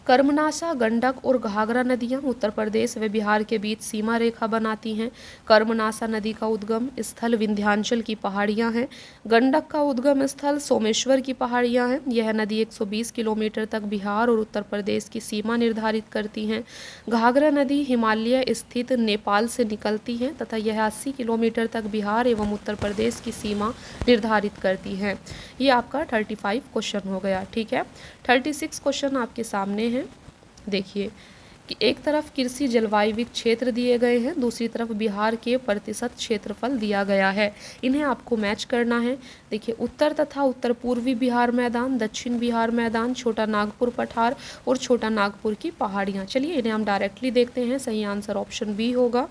कर्मनाशा, गंडक और घाघरा नदियां उत्तर प्रदेश व बिहार के बीच सीमा रेखा बनाती हैं। कर्मनाशा नदी का उद्गम स्थल विंध्याचल की पहाड़ियां हैं। गंडक का उद्गम स्थल सोमेश्वर की पहाड़ियां हैं। यह नदी 120 किलोमीटर तक बिहार और उत्तर प्रदेश की सीमा निर्धारित करती हैं। घाघरा नदी हिमालय स्थित नेपाल से निकलती है तथा यह 80 किलोमीटर तक बिहार एवं उत्तर प्रदेश की सीमा निर्धारित करती है। ये आपका 35 क्वेश्चन हो गया। ठीक है, 36 क्वेश्चन आपके सामने हैं। देखिए कि एक तरफ कृषि जलवायु क्षेत्र दिए गए हैं, दूसरी तरफ बिहार के प्रतिशत क्षेत्रफल दिया गया है। इन्हें आपको मैच करना है। देखिए, उत्तर तथा उत्तर पूर्वी बिहार मैदान, दक्षिण बिहार मैदान, छोटा नागपुर पठार और छोटा नागपुर की पहाड़ियाँ। चलिए इन्हें हम डायरेक्टली देखते हैं। सही आंसर ऑप्शन बी होगा।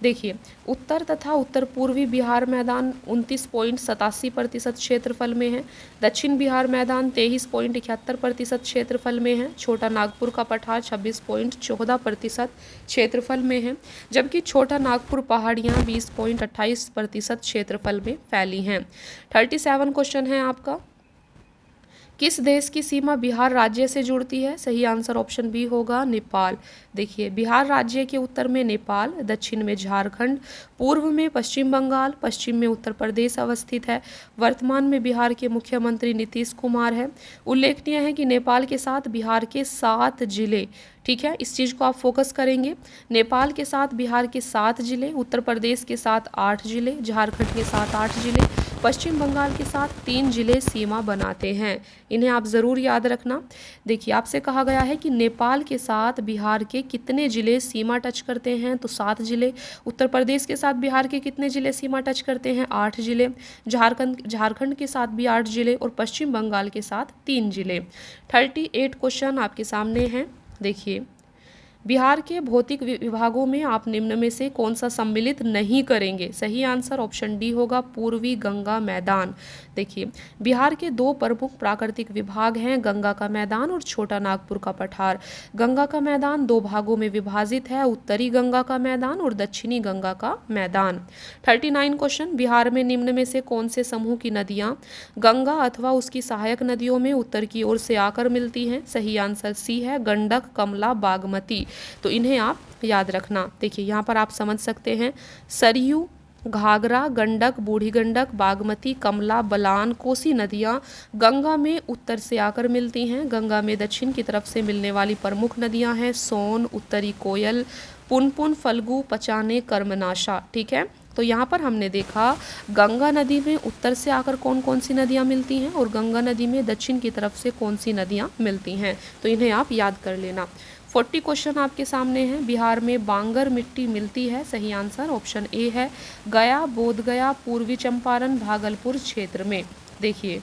देखिए, उत्तर तथा उत्तर पूर्वी बिहार मैदान 29.87% क्षेत्रफल में है। दक्षिण बिहार मैदान 23.71% क्षेत्रफल में है। छोटा नागपुर का पठार 26.14% क्षेत्रफल में है, जबकि छोटा नागपुर पहाड़ियाँ 20.28% क्षेत्रफल में फैली हैं। 37 क्वेश्चन है आपका, किस देश की सीमा बिहार राज्य से जुड़ती है? सही आंसर ऑप्शन बी होगा नेपाल। देखिए, बिहार राज्य के उत्तर में नेपाल, दक्षिण में झारखंड, पूर्व में पश्चिम बंगाल, पश्चिम में उत्तर प्रदेश अवस्थित है। वर्तमान में बिहार के मुख्यमंत्री नीतीश कुमार हैं। उल्लेखनीय है कि नेपाल के साथ बिहार के 7 जिले, ठीक है, इस चीज़ को आप फोकस करेंगे। नेपाल के साथ बिहार के 7 जिले, उत्तर प्रदेश के साथ 8 जिले, झारखंड के साथ 8 जिले, पश्चिम बंगाल के साथ 3 जिले सीमा बनाते हैं। इन्हें आप ज़रूर याद रखना। देखिए, आपसे कहा गया है कि नेपाल के साथ बिहार के कितने ज़िले सीमा टच करते हैं, तो 7 जिले। उत्तर प्रदेश के साथ बिहार के कितने ज़िले सीमा टच करते हैं? 8 जिले। झारखंड के साथ भी 8 जिले और पश्चिम बंगाल के साथ 3 जिले। 38 क्वेश्चन आपके सामने हैं। देखिए, बिहार के भौतिक विभागों में आप निम्न में से कौन सा सम्मिलित नहीं करेंगे? सही आंसर ऑप्शन डी होगा पूर्वी गंगा मैदान। देखिए, बिहार के 2 प्रमुख प्राकृतिक विभाग हैं, गंगा का मैदान और छोटा नागपुर का पठार। गंगा का मैदान 2 भागों में विभाजित है, उत्तरी गंगा का मैदान और दक्षिणी गंगा का मैदान। 39 क्वेश्चन, बिहार में निम्न में से कौन से समूह की नदियाँ गंगा अथवा उसकी सहायक नदियों में उत्तर की ओर से आकर मिलती हैं? सही आंसर सी है गंडक, कमला, बागमती। तो इन्हें आप याद रखना। देखिए, यहाँ पर आप समझ सकते हैं सरयू, घाघरा, गंडक, बूढ़ी गंडक, बागमती, कमला, बलान, कोसी नदियाँ गंगा में उत्तर से आकर मिलती हैं। गंगा में दक्षिण की तरफ से मिलने वाली प्रमुख नदियाँ हैं सोन, उत्तरी कोयल, पुनपुन, फल्गु, पचाने, कर्मनाशा। ठीक है, तो यहाँ पर हमने देखा गंगा नदी में उत्तर से आकर कौन कौन सी नदियाँ मिलती हैं और गंगा नदी में दक्षिण की तरफ से कौन सी नदियाँ मिलती हैं। तो इन्हें आप याद कर लेना। 40 क्वेश्चन आपके सामने हैं। बिहार में बांगर मिट्टी मिलती है? सही आंसर ऑप्शन ए है गया, बोधगया, पूर्वी चंपारण, भागलपुर क्षेत्र में। देखिए,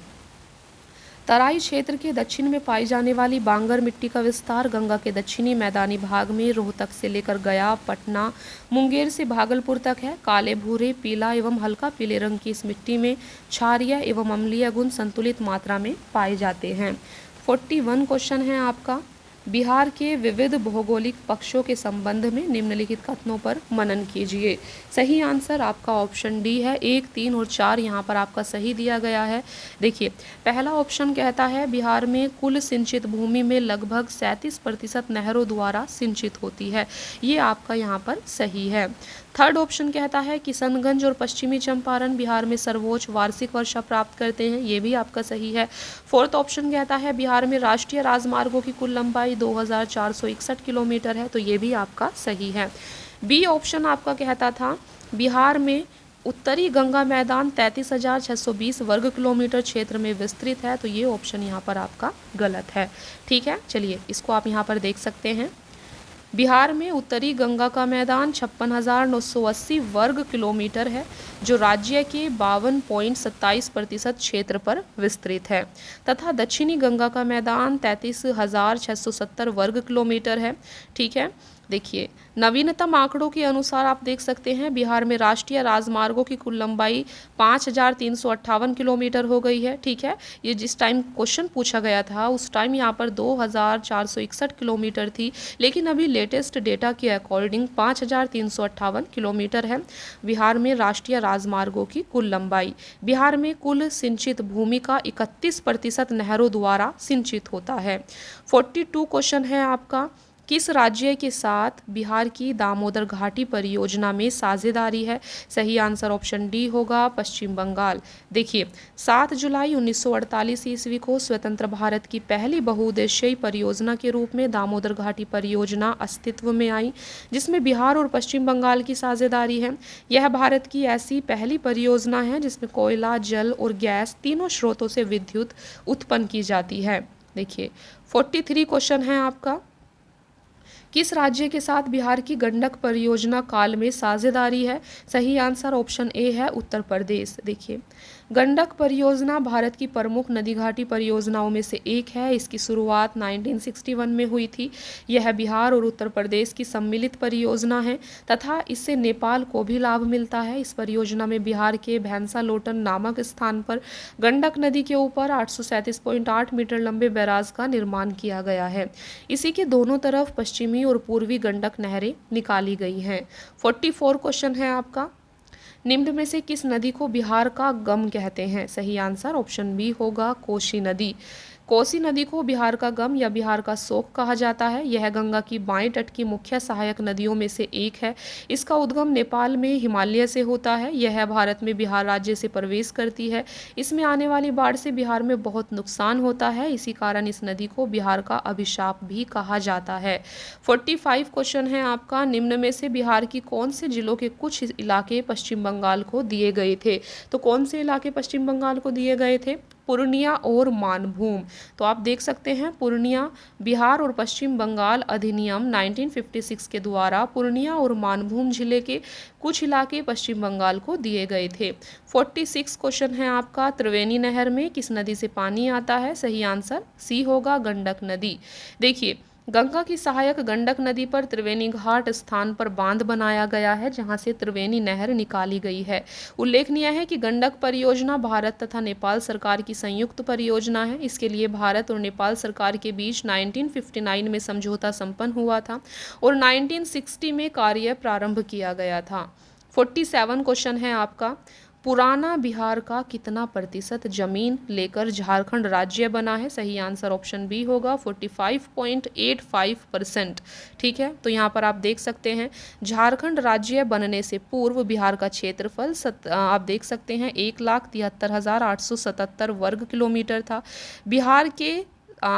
तराई क्षेत्र के दक्षिण में पाई जाने वाली बांगर मिट्टी का विस्तार गंगा के दक्षिणी मैदानी भाग में रोहतक से लेकर गया, पटना, मुंगेर से भागलपुर तक है। काले, भूरे, पीला एवं हल्का पीले रंग की इस मिट्टी में क्षारीय एवं अम्लीय गुण संतुलित मात्रा में पाए जाते हैं। 41 क्वेश्चन है आपका, बिहार के विविध भौगोलिक पक्षों के संबंध में निम्नलिखित कथनों पर मनन कीजिए। सही आंसर आपका ऑप्शन डी है। 1, 3 और 4 यहाँ पर आपका सही दिया गया है। देखिए, पहला ऑप्शन कहता है बिहार में कुल सिंचित भूमि में लगभग 37% नहरों द्वारा सिंचित होती है। ये आपका यहाँ पर सही है। थर्ड ऑप्शन कहता है किशनगंज और पश्चिमी चंपारण बिहार में सर्वोच्च वार्षिक वर्षा प्राप्त करते हैं। ये भी आपका सही है। फोर्थ ऑप्शन कहता है बिहार में राष्ट्रीय राजमार्गों की कुल लंबाई 2461 किलोमीटर है। तो ये भी आपका सही है। बी ऑप्शन आपका कहता था बिहार में उत्तरी गंगा मैदान 33,620 वर्ग किलोमीटर क्षेत्र में विस्तृत है। तो ये ऑप्शन यहाँ पर आपका गलत है। ठीक है, चलिए इसको आप यहाँ पर देख सकते हैं। बिहार में उत्तरी गंगा का मैदान 56,980 वर्ग किलोमीटर है, जो राज्य के 52.27% क्षेत्र पर विस्तृत है, तथा दक्षिणी गंगा का मैदान 33,670 वर्ग किलोमीटर है। ठीक है, देखिए नवीनतम आंकड़ों के अनुसार आप देख सकते हैं बिहार में राष्ट्रीय राजमार्गों की कुल लंबाई 5,358 किलोमीटर हो गई है। ठीक है, ये जिस टाइम क्वेश्चन पूछा गया था उस टाइम यहाँ पर 2,461 किलोमीटर थी, लेकिन अभी लेटेस्ट डेटा के अकॉर्डिंग 5,358 किलोमीटर है बिहार में राष्ट्रीय राजमार्गों की कुल लंबाई। बिहार में कुल सिंचित भूमि का 31% नहरों द्वारा सिंचित होता है। 42 क्वेश्चन है आपका, किस राज्य के साथ बिहार की दामोदर घाटी परियोजना में साझेदारी है? सही आंसर ऑप्शन डी होगा, पश्चिम बंगाल। देखिए 7 जुलाई 1948 ईस्वी को स्वतंत्र भारत की पहली बहुउद्देशीय परियोजना के रूप में दामोदर घाटी परियोजना अस्तित्व में आई, जिसमें बिहार और पश्चिम बंगाल की साझेदारी है। यह भारत की ऐसी पहली परियोजना है जिसमें कोयला, जल और गैस तीनों स्रोतों से विद्युत उत्पन्न की जाती है। देखिए 43 क्वेश्चन है आपका, किस राज्य के साथ बिहार की गंडक परियोजना काल में साझेदारी है? सही आंसर ऑप्शन ए है, उत्तर प्रदेश। देखिए गंडक परियोजना भारत की प्रमुख नदी घाटी परियोजनाओं में से एक है। इसकी शुरुआत 1961 में हुई थी। यह बिहार और उत्तर प्रदेश की सम्मिलित परियोजना है तथा इससे नेपाल को भी लाभ मिलता है। इस परियोजना में बिहार के भैंसालोटन नामक स्थान पर गंडक नदी के ऊपर 837.8 मीटर लंबे बैराज का निर्माण किया गया है। इसी के दोनों तरफ पश्चिमी और पूर्वी गंडक नहरें निकाली गई हैं। 44 क्वेश्चन है आपका, निम्न में से किस नदी को बिहार का गम कहते हैं? सही आंसर ऑप्शन बी होगा, कोसी नदी। कोसी नदी को बिहार का गम या बिहार का शोक कहा जाता है। यह गंगा की बाएं तट की मुख्य सहायक नदियों में से एक है। इसका उद्गम नेपाल में हिमालय से होता है। यह भारत में बिहार राज्य से प्रवेश करती है। इसमें आने वाली बाढ़ से बिहार में बहुत नुकसान होता है। इसी कारण इस नदी को बिहार का अभिशाप भी कहा जाता है। 45 क्वेश्चन है आपका, निम्न में से बिहार की कौन से जिलों के कुछ इलाके पश्चिम बंगाल को दिए गए थे? तो कौन से इलाके पश्चिम बंगाल को दिए गए थे? पूर्णिया और मानभूम। तो आप देख सकते हैं पूर्णिया, बिहार और पश्चिम बंगाल अधिनियम 1956 के द्वारा पूर्णिया और मानभूम जिले के कुछ इलाके पश्चिम बंगाल को दिए गए थे। 46 क्वेश्चन है आपका, त्रिवेणी नहर में किस नदी से पानी आता है? सही आंसर सी होगा, गंडक नदी। देखिए गंगा की सहायक गंडक नदी पर त्रिवेणी घाट स्थान पर बांध बनाया गया है, जहां से त्रिवेणी नहर निकाली गई है। उल्लेखनीय है कि गंडक परियोजना भारत तथा नेपाल सरकार की संयुक्त परियोजना है। इसके लिए भारत और नेपाल सरकार के बीच 1959 में समझौता संपन्न हुआ था और 1960 में कार्य प्रारंभ किया गया था। 47 क्वेश्चन है आपका, पुराना बिहार का कितना प्रतिशत जमीन लेकर झारखंड राज्य बना है? सही आंसर ऑप्शन बी होगा, 45.85%। ठीक है, तो यहाँ पर आप देख सकते हैं झारखंड राज्य बनने से पूर्व बिहार का क्षेत्रफल आप देख सकते हैं 1,73,877 वर्ग किलोमीटर था। बिहार के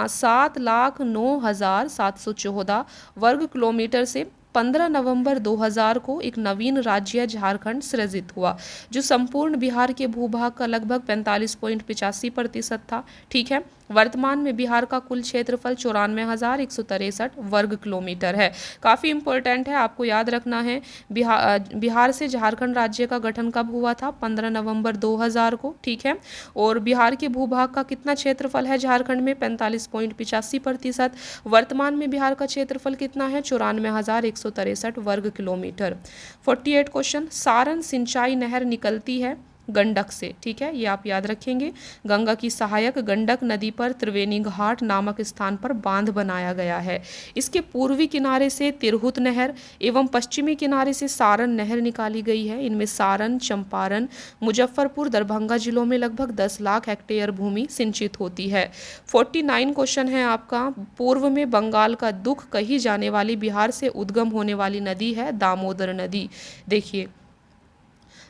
7,09,714 वर्ग किलोमीटर से 15 नवंबर 2000 को एक नवीन राज्य झारखंड सृजित हुआ, जो संपूर्ण बिहार के भूभाग का लगभग 45.85% था। ठीक है, वर्तमान में बिहार का कुल क्षेत्रफल 94,163 वर्ग किलोमीटर है। काफ़ी इंपॉर्टेंट है, आपको याद रखना है। बिहार से झारखंड राज्य का गठन कब हुआ था? 15 नवंबर 2000 को। ठीक है, और बिहार के भूभाग का कितना क्षेत्रफल है झारखंड में? 45.85%। वर्तमान में बिहार का क्षेत्रफल कितना है? 94,163 वर्ग किलोमीटर। 48 क्वेश्चन, सारण सिंचाई नहर निकलती है गंडक से, ठीक है, ये आप याद रखेंगे। गंगा की सहायक गंडक नदी पर त्रिवेणी घाट नामक स्थान पर बांध बनाया गया है। इसके पूर्वी किनारे से तिरहुत नहर एवं पश्चिमी किनारे से सारण नहर निकाली गई है। इनमें सारण, चंपारण, मुजफ्फरपुर, दरभंगा जिलों में लगभग 10 लाख हेक्टेयर भूमि सिंचित होती है। 49 क्वेश्चन है आपका। पूर्व में बंगाल का दुख कही जाने वाली बिहार से उद्गम होने वाली नदी है दामोदर नदी। देखिए,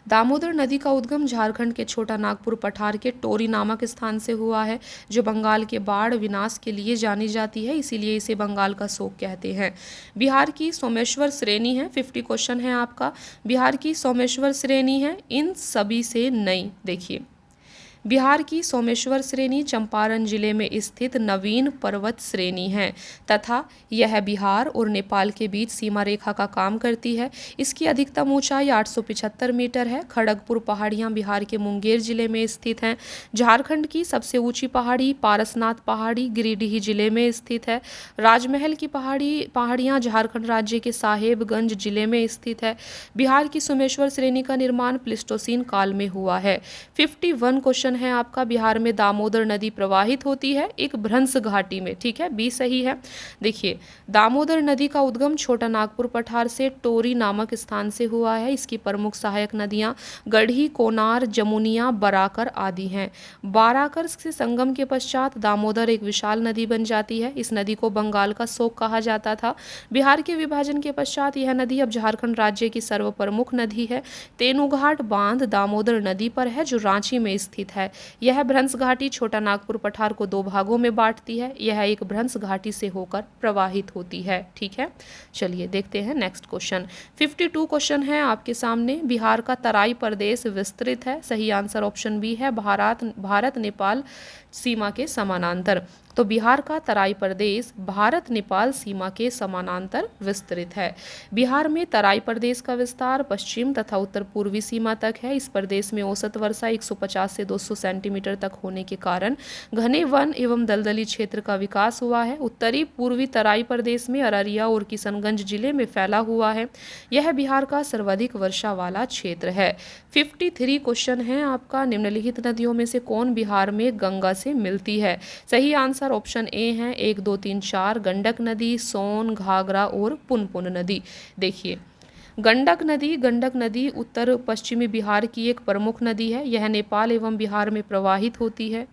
दामोदर नदी का उद्गम झारखंड के छोटा नागपुर पठार के टोरी नामक स्थान से हुआ है, जो बंगाल के बाढ़ विनाश के लिए जानी जाती है, इसीलिए इसे बंगाल का शोक कहते हैं। बिहार की सोमेश्वर श्रेणी है, 50 क्वेश्चन है आपका। बिहार की सोमेश्वर श्रेणी है इन सभी से नई। देखिए, बिहार की सोमेश्वर श्रेणी चंपारण जिले में स्थित नवीन पर्वत श्रेणी है तथा यह बिहार और नेपाल के बीच सीमा रेखा का काम करती है। इसकी अधिकतम ऊंचाई 875 मीटर है। खड़गपुर पहाड़ियां बिहार के मुंगेर जिले में स्थित हैं। झारखंड की सबसे ऊंची पहाड़ी पारसनाथ पहाड़ी गिरिडीह जिले में स्थित है। राजमहल की पहाड़ियां झारखंड राज्य के साहेबगंज जिले में स्थित है। बिहार की सोमेश्वर श्रेणी का निर्माण प्लिस्टोसीन काल में हुआ है। 51 क्वेश्चन है आपका। बिहार में दामोदर नदी प्रवाहित होती है एक भ्रंश घाटी में, ठीक है, बी सही है। देखिए, दामोदर नदी का उद्गम छोटा नागपुर पठार से टोरी नामक स्थान से हुआ है। इसकी प्रमुख सहायक नदियां गढ़ी, कोनार, जमुनिया, बराकर आदि हैं। बाराकर से संगम के पश्चात दामोदर एक विशाल नदी बन जाती है। इस नदी को बंगाल का शोक कहा जाता था। बिहार के विभाजन के पश्चात यह नदी अब झारखंड राज्य की सर्वप्रमुख नदी है। तेनुघाट बांध दामोदर नदी पर है, जो रांची में स्थित है। यह भ्रंश घाटी छोटा नागपुर पठार को 2 भागों में बांटती है। यह एक भ्रंश घाटी से होकर प्रवाहित होती है, ठीक है। चलिए देखते हैं नेक्स्ट क्वेश्चन। 52 क्वेश्चन है आपके सामने। बिहार का तराई प्रदेश विस्तृत है। सही आंसर ऑप्शन बी है, भारत नेपाल सीमा के समानांतर। तो बिहार का तराई प्रदेश भारत नेपाल सीमा के समानांतर विस्तृत है। बिहार में तराई प्रदेश का विस्तार पश्चिम तथा उत्तर पूर्वी सीमा तक है। इस प्रदेश में औसत वर्षा 150 से 200 सेंटीमीटर तक होने के कारण घने वन एवं दलदली क्षेत्र का विकास हुआ है। उत्तरी पूर्वी तराई प्रदेश में अररिया और किशनगंज जिले में फैला हुआ है। यह बिहार का सर्वाधिक वर्षा वाला क्षेत्र है। 53 क्वेश्चन है आपका। निम्नलिखित नदियों में से कौन बिहार में गंगा से मिलती है? सही आंसर ऑप्शन ए है 1, 2, 3, 4 गंडक नदी, सोन, घाघरा और पुनपुन नदी। देखिए, गंडक नदी उत्तर पश्चिमी बिहार की एक प्रमुख नदी है। यह नेपाल एवं बिहार में प्रवाहित होती है।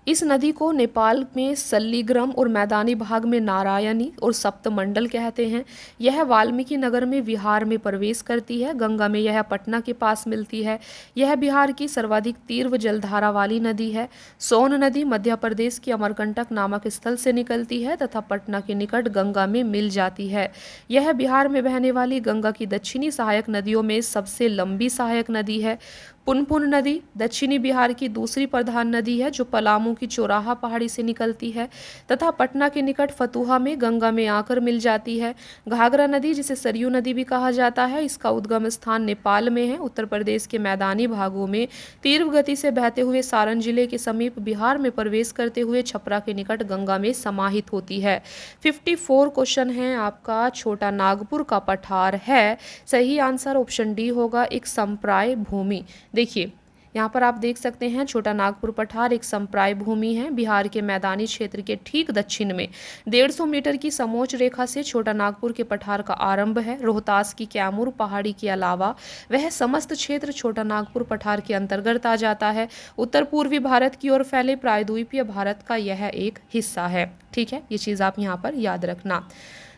इस नदी को नेपाल में सल्लीग्राम और मैदानी भाग में नारायणी और सप्तमंडल कहते हैं। यह वाल्मीकि नगर में बिहार में प्रवेश करती है। गंगा में यह पटना के पास मिलती है। यह बिहार की सर्वाधिक तीव्र जलधारा वाली नदी है। सोन नदी मध्य प्रदेश के अमरकंटक नामक स्थल से निकलती है तथा पटना के निकट गंगा में मिल जाती है। यह बिहार में बहने वाली गंगा की दक्षिणी सहायक नदियों में सबसे लंबी सहायक नदी है। पुनपुन नदी दक्षिणी बिहार की दूसरी प्रधान नदी है, जो पलामू की चौराहा पहाड़ी से निकलती है तथा पटना के निकट फतुहा में गंगा में आकर मिल जाती है। घाघरा नदी, जिसे सरयू नदी भी कहा जाता है, इसका उद्गम स्थान नेपाल में है। उत्तर प्रदेश के मैदानी भागों में तीव्र गति से बहते हुए सारण जिले के समीप बिहार में प्रवेश करते हुए छपरा के निकट गंगा में समाहित होती है। 54 क्वेश्चन है आपका। छोटा नागपुर का पठार है। सही आंसर ऑप्शन डी होगा, एक संप्राय भूमि। देखिए, यहाँ पर आप देख सकते हैं छोटा नागपुर पठार एक संप्राय भूमि है। बिहार के मैदानी क्षेत्र के ठीक दक्षिण में 150 मीटर की समोच्च रेखा से छोटा नागपुर के पठार का आरंभ है। रोहतास की कैमूर पहाड़ी के अलावा वह समस्त क्षेत्र छोटा नागपुर पठार के अंतर्गत आ जाता है। उत्तर पूर्वी भारत की ओर फैले प्रायद्वीपीय भारत का यह एक हिस्सा है, ठीक है। ये चीज़ आप यहाँ पर याद रखना।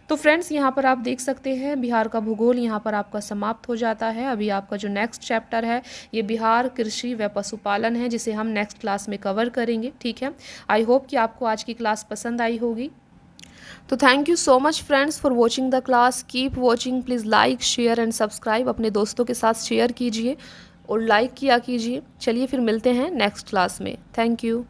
तो फ्रेंड्स, यहाँ पर आप देख सकते हैं बिहार का भूगोल यहाँ पर आपका समाप्त हो जाता है। अभी आपका जो नेक्स्ट चैप्टर है ये बिहार कृषि व पशुपालन है, जिसे हम नेक्स्ट क्लास में कवर करेंगे, ठीक है। आई होप कि आपको आज की क्लास पसंद आई होगी। तो thank you so much friends for watching the class. Keep watching, please like, share and subscribe. अपने दोस्तों के साथ शेयर कीजिए और लाइक किया कीजिए। चलिए फिर मिलते हैं नेक्स्ट क्लास में। Thank you.